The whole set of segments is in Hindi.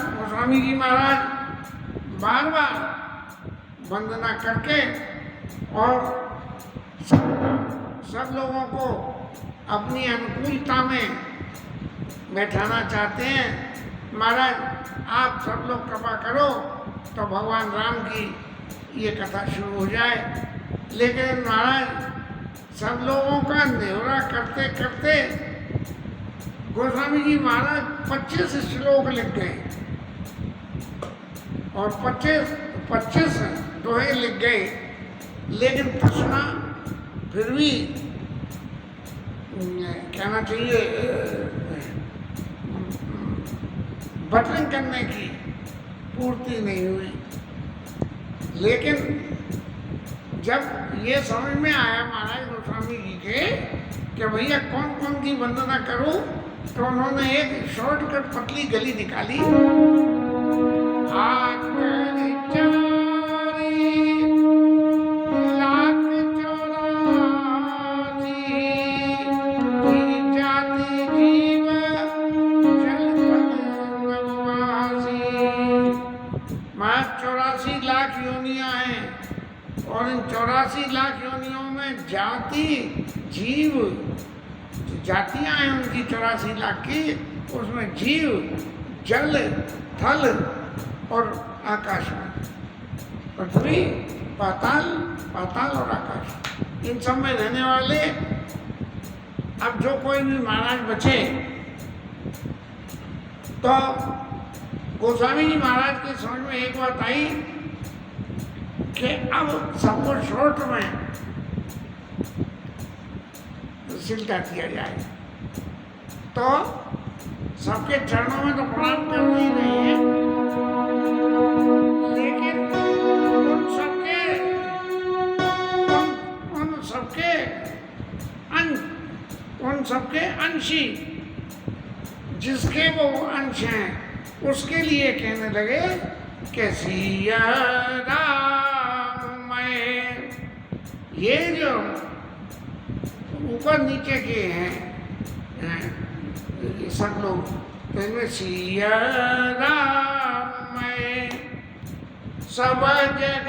गोस्वामी जी महाराज बार बार वंदना करके और सब लोगों को अपनी अनुकूलता में बैठाना चाहते हैं। महाराज आप सब लोग कृपा करो तो भगवान राम की ये कथा शुरू हो जाए। लेकिन महाराज सब लोगों का न्योरा करते करते गोस्वामी जी महाराज 25 श्लोक लिख गए और 25 दोहे लिख गए। लेकिन प्रश्न फिर भी कहना चाहिए बटरिंग करने की पूर्ति नहीं हुई। लेकिन जब ये समझ में आया महाराज गोस्वामी जी के कि भैया कौन कौन की वंदना करूं, तो उन्होंने एक शॉर्टकट पतली गली निकाली। माँ 84 लाख योनियां हैं और इन 84 लाख योनियों में जाति जीव जातियां हैं उनकी 84 लाख की। उसमें जीव जल थल और आकाश में पृथ्वी पाताल और आकाश, इन सब में रहने वाले। अब जो कोई भी महाराज बचे तो गोस्वामी जी महाराज के समझ में एक बात आई कि अब सबको शॉर्ट में सिलता दिया जाए। तो सबके चरणों में तो प्रणाम कर ही रही है, लेकिन उन सबके अंशी जिसके वो अंश हैं उसके लिए कहने लगे कि सिया राम मैं। ये जो ऊपर नीचे के हैं सब लोग, तो इनमें सिया राम मैं सब जग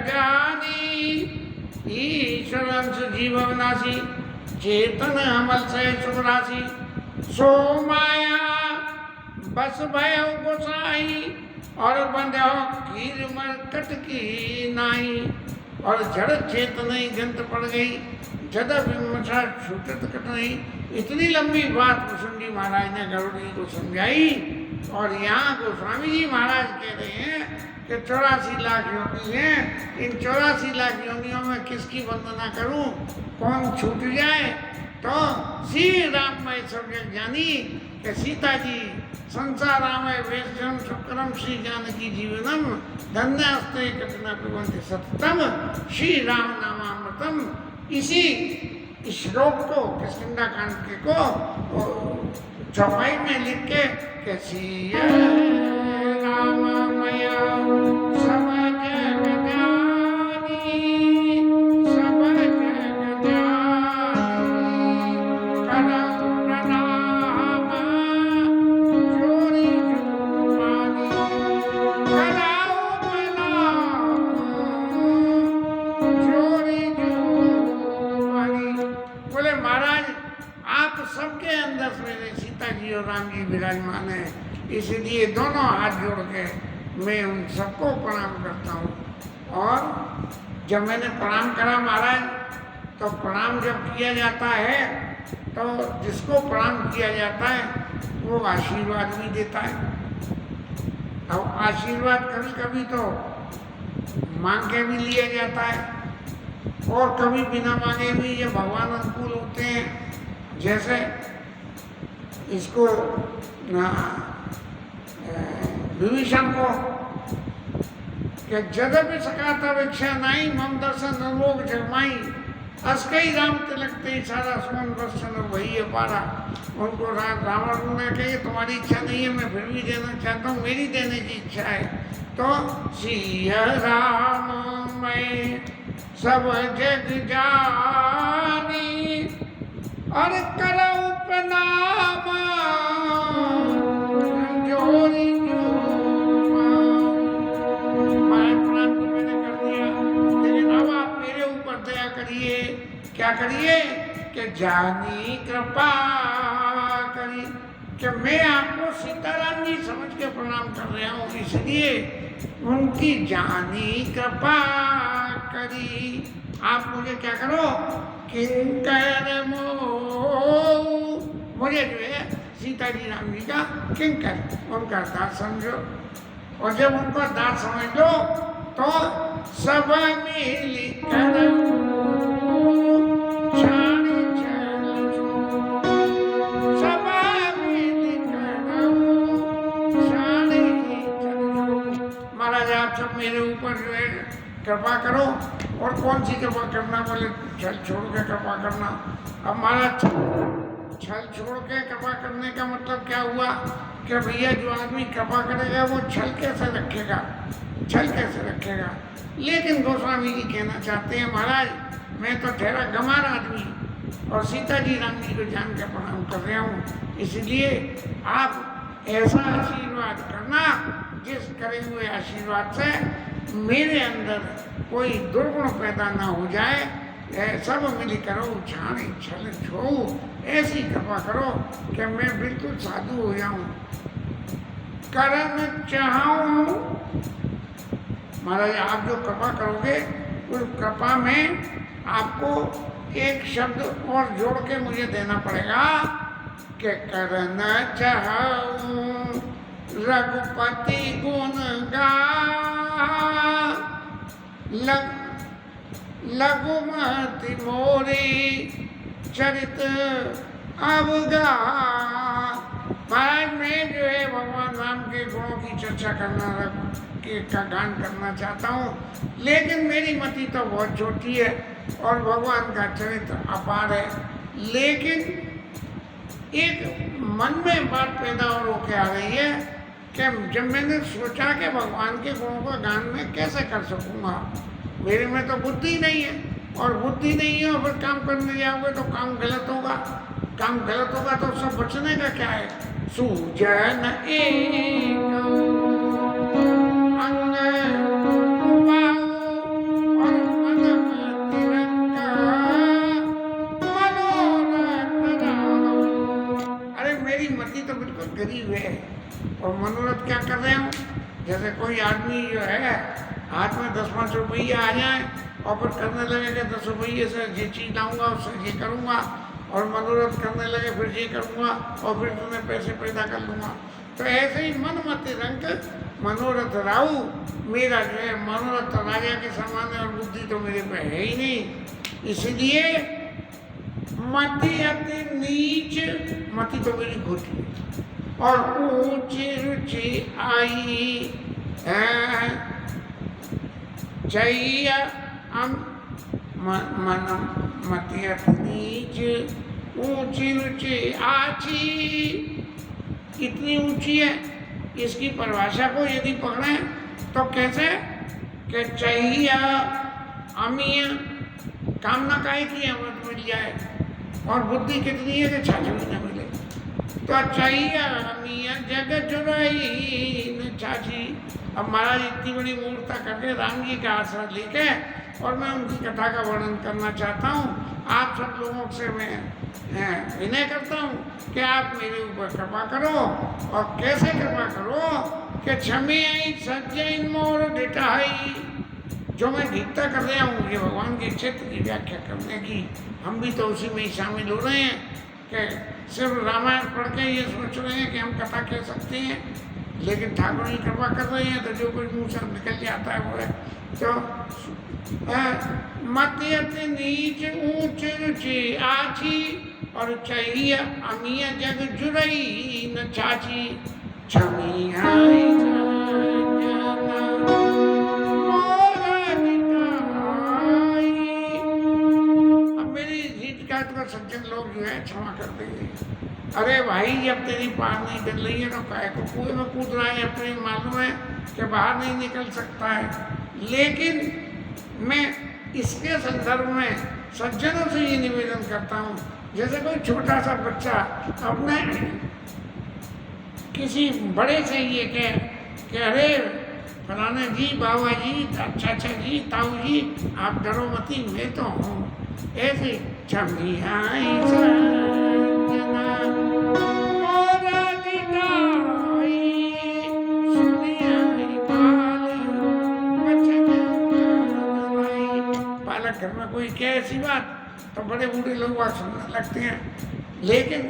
ज्ञानी ईश्वर जीवनासी चेतन अमल से सुरासी सो माया बस भयो गोसाई और बंध्यो कीर मरकट की नाई। और जड़ चेतन गंत पड़ गई जद विमर्शा छूटत कट नहीं। इतनी लंबी बात कुसुम जी महाराज ने गरुड़ जी को समझाई। और यहाँ गोस्वामी जी महाराज कह रहे हैं कि 84 लाख योनि हैं, इन 84 लाख योनियों में किसकी वंदना करूं, कौन छूट जाए। तो श्री राम में सब जग जानी कि सीता जी संसार रामय वेशम शुक्रम श्री जानकी जीवनम धन्यास्ते कठिना प्रबंध सततम श्री राम नामामृतम। इसी श्लोक को किष्किंधा कांड के को चौपाई में लिख के कैसी राममया सब जग जानी सब जग जानी करौ प्रणाम जोरी जुमानी करौ प्रणाम जोरी जुमानी। बोले महाराज आप सबके अंदर मेरे सीता जी और राम जी विराजमान है, इसलिए दोनों हाथ जोड़ के मैं उन सबको प्रणाम करता हूँ। और जब मैंने प्रणाम करा महाराज, तो प्रणाम जब किया जाता है तो जिसको प्रणाम किया जाता है वो आशीर्वाद भी देता है। अब आशीर्वाद कभी कभी तो मांग के भी लिया जाता है और कभी बिना मांगे भी ये भगवान अनुकूल होते हैं। जैसे इसको विभीषण को कि जदपि सकाता भिक्षा नाई मम दर्शन रोग जगमाई अस्कई राम तिलक ते सारा सुमन दर्शन वही पारा। उनको रावण ने कही तुम्हारी इच्छा नहीं है, मैं फिर भी देना चाहता हूँ, मेरी देने की इच्छा है। तो सिया राम मैं सब जग जानी और करऊ प्रणाम जोरी प्रणाम तो मैंने कर दिया, लेकिन अब आप मेरे ऊपर दया करिए। क्या करिए कि जानी कृपा करी, कि मैं आपको सीताराम जी समझ के प्रणाम कर रहा हूँ, इसलिए उनकी जानी कृपा करी। आप मुझे क्या करो, किंकर मोह, मुझे जो है सीता जी राम जी का किंकर, उनका दास समझो। और जब उनका दास समझ लो तो सब मिल कर महाराज आप सब मेरे ऊपर जो है कृपा करो। और कौन सी कृपा करना, बोले छल छोड़ के कृपा करना। अब महाराज छल छोड़ के कृपा करने का मतलब क्या हुआ कि भैया जो आदमी कृपा करेगा वो छल कैसे रखेगा, छल कैसे रखेगा। लेकिन गोस्वामी जी कहना चाहते हैं महाराज मैं तो ठहरा गंवार आदमी और सीता जी राम जी को जान के प्रणाम कर रहा हूँ, इसलिए आप ऐसा आशीर्वाद करना जिस करे हुए आशीर्वाद से मेरे अंदर कोई दुर्गुण पैदा ना हो जाए। सब मिल करो छाने छल छो, ऐसी कृपा करो कि मैं बिल्कुल साधु हो जाऊं। करन चाहूं महाराज आप जो कृपा करोगे उस कृपा में आपको एक शब्द और जोड़ के मुझे देना पड़ेगा कि करना चाहूं रघुपति गुण गा लघुमति मोरी चरित अवगा। महाराज मैं जो है भगवान राम के गुणों की चर्चा करना का गान करना चाहता हूँ, लेकिन मेरी मति तो बहुत छोटी है और भगवान का चरित्र अपार है। लेकिन एक मन में बात पैदा और होके आ रही है कि जब मैंने सोचा कि भगवान के गुणों का गान मैं कैसे कर सकूँगा, मेरे में तो बुद्धि नहीं है, और बुद्धि नहीं है और फिर काम करने जाओगे तो काम गलत होगा, काम गलत होगा तो सब बचने का क्या है। सूजन एक अंग और मन तिरंगा मनोरथ राम। अरे मेरी मति तो बिल्कुल गरीब है और मनोरथ क्या कर रहे हूँ। जैसे कोई आदमी जो है हाथ में 10-5 रुपये आ जाए और फिर करने लगे कि 10 रुपये से ये चीज लाऊंगा उससे ये करूँगा, और मनोरथ करने लगे फिर ये करूँगा और फिर तुम्हें पैसे पैदा कर लूँगा। तो ऐसे ही मन मति रंग मनोरथ राहु, मेरा जो है मनोरथ राजा के समान है और बुद्धि तो मेरे पे है ही नहीं। इसलिए मति अति नीच, मति तो मेरी खोटी है और ऊंची रुचि आई चाहिए मन मति अति नीच ऊंची रुचि आची। इतनी ऊंची है, इसकी परिभाषा को यदि पकड़े तो कैसे कि चाहिए अमीय, कामना काहे की अमृत मिल जाए, और बुद्धि कितनी है कि छाछ भी न मिले। तो चाहिए अमीय जगत जुड़ाई न छाछी। अब महाराज इतनी बड़ी मूर्ता करके राम जी का आश्रय लेके और मैं उनकी कथा का वर्णन करना चाहता हूँ। आप सब लोगों से मैं विनय करता हूँ कि आप मेरे ऊपर कृपा करो, और कैसे कृपा करो कि क्षमी आई सज्जन मोर डिटाई। जो मैं गीता कर रहा हूँ ये भगवान के चित्र की व्याख्या करने की, हम भी तो उसी में ही शामिल हो रहे हैं कि सिर्फ रामायण पढ़ के ये सोच रहे हैं कि हम कथा कह सकते हैं, लेकिन ठाकुर जी कृपा कर रहे हैं तो जो कुछ मुँह से निकल जाता है वो है। तो मति अति नीच ऊंच रुचि आछी और चाहिए अमीय जग जुड़ई न छाछी। छमी आई अब मेरी जीत का तो सज्जन लोग जो है क्षमा कर देंगे, अरे भाई जब तेरी पार नहीं चल रही है तो काय को कुएं में कूद रहा है, अपने मालूम है कि बाहर नहीं निकल सकता है। लेकिन मैं इसके संदर्भ में सज्जनों से ये निवेदन करता हूँ, जैसे कोई छोटा सा बच्चा अपने किसी बड़े से ये कहे कि अरे फलाना जी, बाबा जी, चाचा जी, ताऊ जी, आप डरो मती, मैं तो हूँ। ऐसे बालक घर में कोई कहे ऐसी बात तो बड़े बूढ़े लोग बात सुनने लगते हैं। लेकिन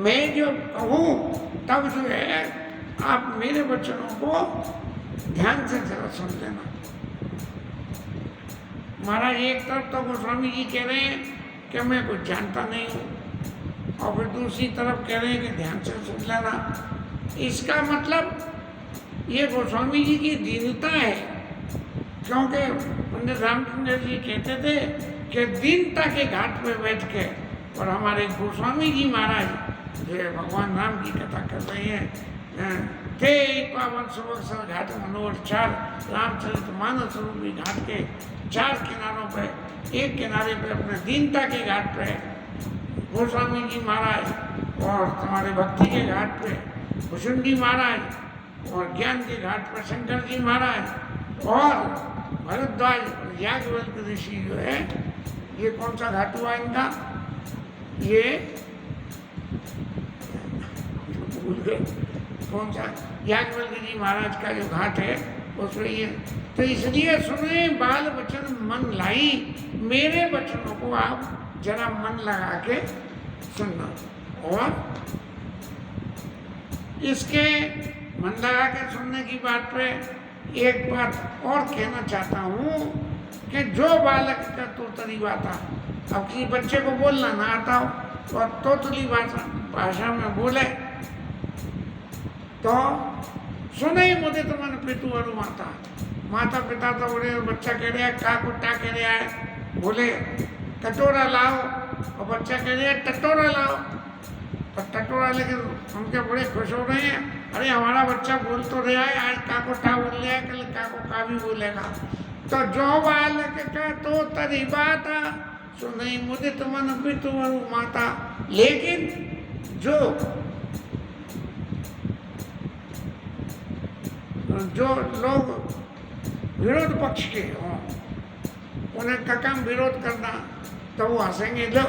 मैं जो कहूँ तब जो है आप मेरे वचनों को ध्यान से जरा सुन लेना। महाराज एक तरफ तो गोस्वामी जी कह रहे हैं कि मैं कुछ जानता नहीं हूँ, और फिर दूसरी तरफ कह रहे हैं कि ध्यान से सुन लेना। इसका मतलब ये गोस्वामी जी की दीनता है, क्योंकि पंडित रामचंद्र जी कहते थे कि दीनता के घाट पे बैठ के, और हमारे गोस्वामी जी महाराज जो भगवान राम की कथा कर रहे हैं, थे पावन सुबह घाट मनोहर चार रामचरित मानस रूपी घाट के चार किनारों पे, एक किनारे पे अपने दीनता के घाट पे गोस्वामी जी महाराज, और हमारे भक्ति के घाट पे भुषुंडी महाराज, और ज्ञान के घाट पर शंकर जी महाराज, और भरद्वाज याज्ञवल्क्य ऋषि जो है, ये कौन सा घाट हुआ इनका, ये भूल गए कौन सा, याज्ञवल्क्य जी महाराज का जो घाट है उसमें ये। तो इसलिए सुने बाल वचन मन लाई, मेरे वचनों को आप जरा मन लगा के सुनना। और इसके मन लगा के सुनने की बात पे एक बात और कहना चाहता हूँ कि जो बालक का तोतली बाता, अब किसी बच्चे को बोलना ना आता हो और तोतली भाषा में बोले तो सुने ही मुझे तो मन पितु और माता, माता पिता तो बोले, बच्चा कह रहा है का कुट्टा कह रहा है, बोले कटोरा लाओ, और बच्चा कह रहा है टटोरा लाओ, तो टटोरा, लेकिन हम क्या बड़े खुश हो रहे हैं, अरे हमारा बच्चा बोल तो रहा है, आज का को टा बोल रहा है, कल का को का भी बोलेगा। तो जो बालक का तो तरी बात सुने मुझे तो मन पितु और माता। लेकिन जो लोग विरोध पक्ष के हों, उन्हें का काम विरोध करना, तो वो हंसेंगे, लो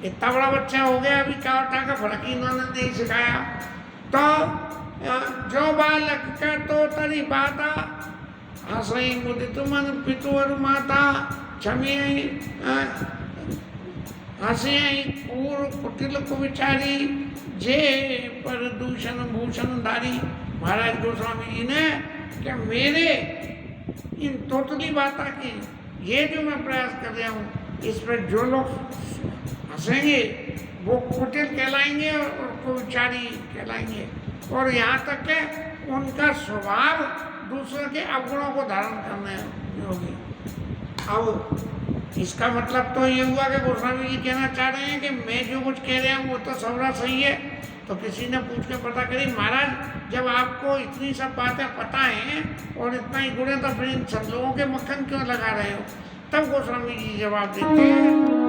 इतना बड़ा बच्चा हो गया, अभी क्या उठा का फर्क ही इन्होंने नहीं सिखाया। तो जो बालक का तो तरी बाता हंसई मुदित मन पितु और माता, क्षमे हंसे पूर्व कुटिल को विचारी, जे पर दूषण भूषण धारी। महाराज गोस्वामी जी ने कि मेरे इन तोतली बाता की ये जो मैं प्रयास कर रहा हूँ, इस पर जो लोग हंसेंगे वो कुटिल कहलाएंगे और कुविचारी कहलाएंगे, और यहाँ तक कि उनका स्वभाव दूसरों के अवगुणों को धारण करने होगी। अब इसका मतलब तो ये हुआ कि गोस्वामी जी कहना चाह रहे हैं कि मैं जो कुछ कह रहा हूँ वो तो सबरा सही है। तो किसी ने पूछ के पता करी, महाराज जब आपको इतनी सब बातें पता हैं और इतना ही गुण है तो फिर इन सब लोगों के मक्खन क्यों लगा रहे हो। तब गोस्वामी जी जवाब देते हैं,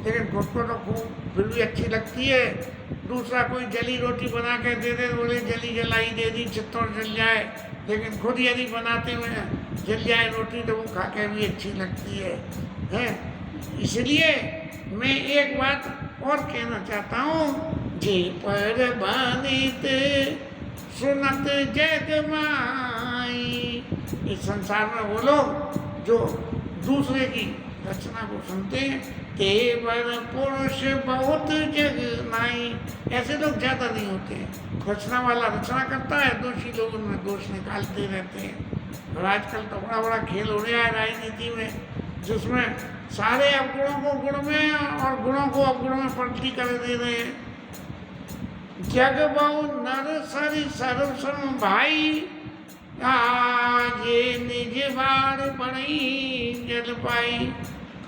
लेकिन घुटको तो खूब फिर भी अच्छी लगती है। दूसरा कोई जली रोटी बना के दे दे, बोले जली जलाई दे दी, चित्तौड़ जल जाए, लेकिन खुद यदि बनाते हुए जल जाए रोटी तो वो खा के भी अच्छी लगती है। इसलिए मैं एक बात और कहना चाहता हूँ, जे पर बानित सुनत जग माई। इस संसार में वो लोग जो दूसरे की रचना को सुनते हैं, तेवर पुरुष बहुत जग नाई। ऐसे लोग ज्यादा नहीं होते हैं। रचना वाला रचना करता है, दोषी लोग उनमें दोष निकालते रहते हैं। और आजकल तो बड़ा बड़ा खेल हो रहा है राजनीति में, जिसमें सारे अवगुणों को गुण में और गुणों को अवगुणों में पलटी कर दे रहे हैं। जग बहु नर सरि सर्व भाई, ये निज बार बड़ी जल पाई।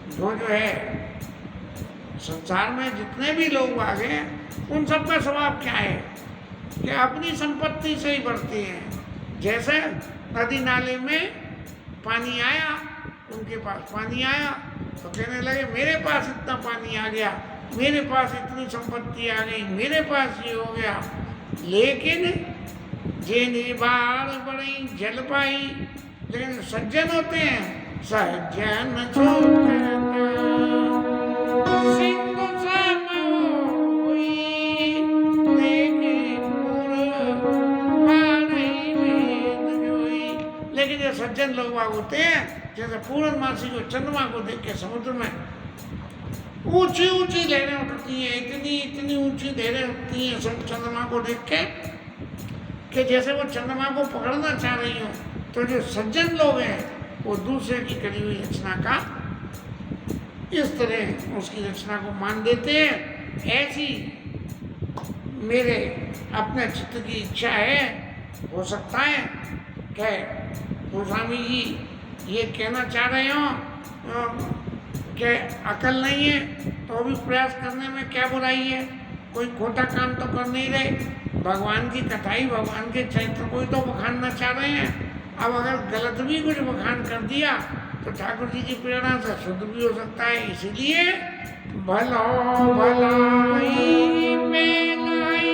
जो है संसार में जितने भी लोग आ गए उन सबका स्वभाव क्या है कि अपनी संपत्ति से ही बढ़ते हैं। जैसे नदी नाले में पानी आया, उनके पास पानी आया तो कहने लगे मेरे पास इतना पानी आ गया, मेरे पास इतनी संपत्ति आ गई, मेरे पास ये हो गया। लेकिन जे निर्बाण बड़ी जल पाई, लेकिन सज्जन होते हैं सज्जन सिंधु सम होई, देखे पुर बारही वेद जोई। लेकिन जो सज्जन लोग होते हैं, जैसे पूर्णमासी को चंद्रमा को देख के समुद्र में ऊंची ऊंची लहरें उठती हैं, इतनी इतनी ऊंची लहरें उठती हैं चंद्रमा को देख के कि जैसे वो चंद्रमा को पकड़ना चाह रही हो। तो जो सज्जन लोग हैं वो दूसरे की करी हुई रचना का इस तरह उसकी रचना को मान देते हैं। ऐसी मेरे अपने चित्त की इच्छा है। हो सकता है कि गोस्वामी जी ये कहना चाह रहे हो कि अकल नहीं है तो भी प्रयास करने में क्या बुराई है, कोई खोटा काम तो कर नहीं रहे। भगवान की कथाई, भगवान के चरित्र को ही तो बखानना चाह रहे हैं। अब अगर गलत भी कुछ बखान कर दिया तो ठाकुर जी की प्रेरणा से शुद्ध भी हो सकता है। इसीलिए भलो भलाई में लाई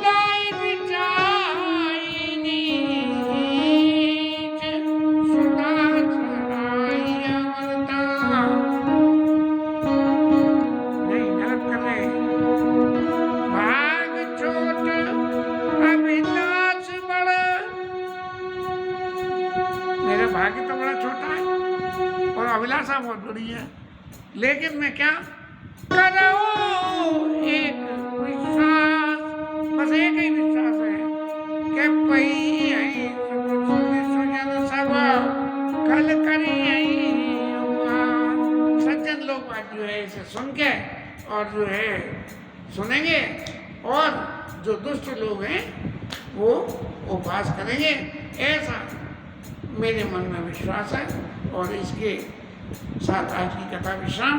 लाई बिचाई नीच, सुधा चढ़ाई अमरता। नहीं, गलत कर रहे। भाग छोट अभिलाष बड़ा, मेरा भाग्य तो बड़ा छोटा है और अभिलाषा बहुत बड़ी है। लेकिन मैं क्या करूं, एक विश्वास, बस एक ही विश्वास है कि पई है सुजन सब कल करी है। सज्जन लोग बात जो है इसे सुन के और जो है सुनेंगे, और जो दुष्ट लोग हैं वो उपवास करेंगे। ऐसा मेरे मन में विश्वास है। और इसके साथ आज की कथा विश्राम।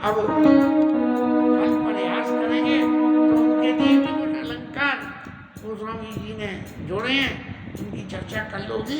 अब कल प्रयास करेंगे तो उनके लिए भी कुछ अलंकार गोस्वामी जी ने जोड़े हैं, उनकी चर्चा कल होगी।